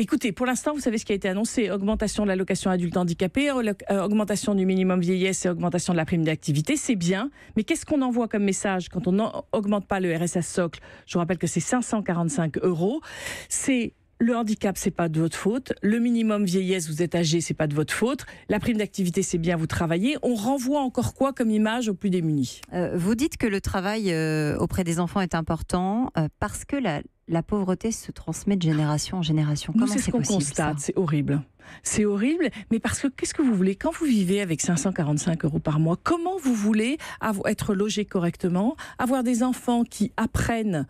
Écoutez, pour l'instant, vous savez ce qui a été annoncé. Augmentation de l'allocation adulte handicapé, augmentation du minimum vieillesse et augmentation de la prime d'activité, c'est bien. Mais qu'est-ce qu'on envoie comme message quand on n'augmente pas le RSA socle? Je vous rappelle que c'est 545 €. C'est le handicap, c'est pas de votre faute. Le minimum vieillesse, vous êtes âgé, c'est pas de votre faute. La prime d'activité, c'est bien, vous travaillez. On renvoie encore quoi comme image aux plus démunis? Vous dites que le travail auprès des enfants est important parce que la pauvreté se transmet de génération en génération. Nous, Comment c'est ce qu'on possible, constate, ça? c'est horrible. C'est horrible, mais parce que qu'est-ce que vous voulez? Quand vous vivez avec 545 € par mois, comment vous voulez être logé correctement, avoir des enfants qui apprennent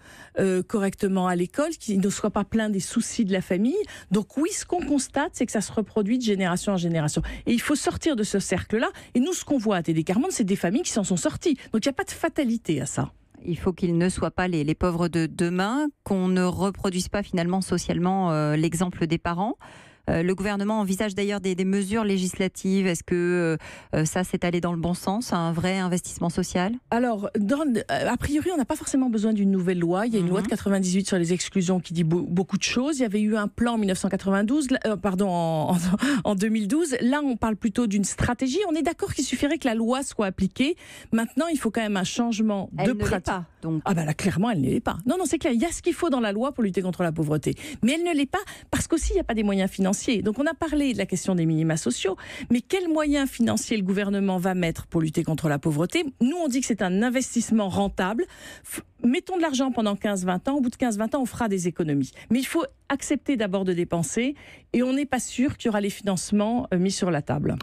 correctement à l'école, qui ne soient pas pleins des soucis de la famille? Donc oui, ce qu'on constate, c'est que ça se reproduit de génération en génération. Et il faut sortir de ce cercle-là. Et nous, ce qu'on voit à TD Carmonde, c'est des familles qui s'en sont sorties. Donc il n'y a pas de fatalité à ça. Il faut qu'ils ne soient pas les pauvres de demain, qu'on ne reproduise pas finalement socialement l'exemple des parents. Le gouvernement envisage d'ailleurs des mesures législatives. Est-ce que ça, c'est allé dans le bon sens, un vrai investissement social? Alors, a priori, on n'a pas forcément besoin d'une nouvelle loi. Il y a une loi de 98 sur les exclusions qui dit beaucoup de choses. Il y avait eu un plan en 1992, en 2012. Là, on parle plutôt d'une stratégie. On est d'accord qu'il suffirait que la loi soit appliquée. Maintenant, il faut quand même un changement de pratique. Pas, donc. Ah ben là, clairement, elle ne l'est pas. Non, c'est clair. Il y a ce qu'il faut dans la loi pour lutter contre la pauvreté. Mais elle ne l'est pas parce qu'aussi, il n'y a pas des moyens financiers. Donc on a parlé de la question des minima sociaux, mais quels moyens financiers le gouvernement va mettre pour lutter contre la pauvreté? Nous, on dit que c'est un investissement rentable. Mettons de l'argent pendant 15-20 ans. Au bout de 15-20 ans, on fera des économies. Mais il faut accepter d'abord de dépenser et on n'est pas sûr qu'il y aura les financements mis sur la table.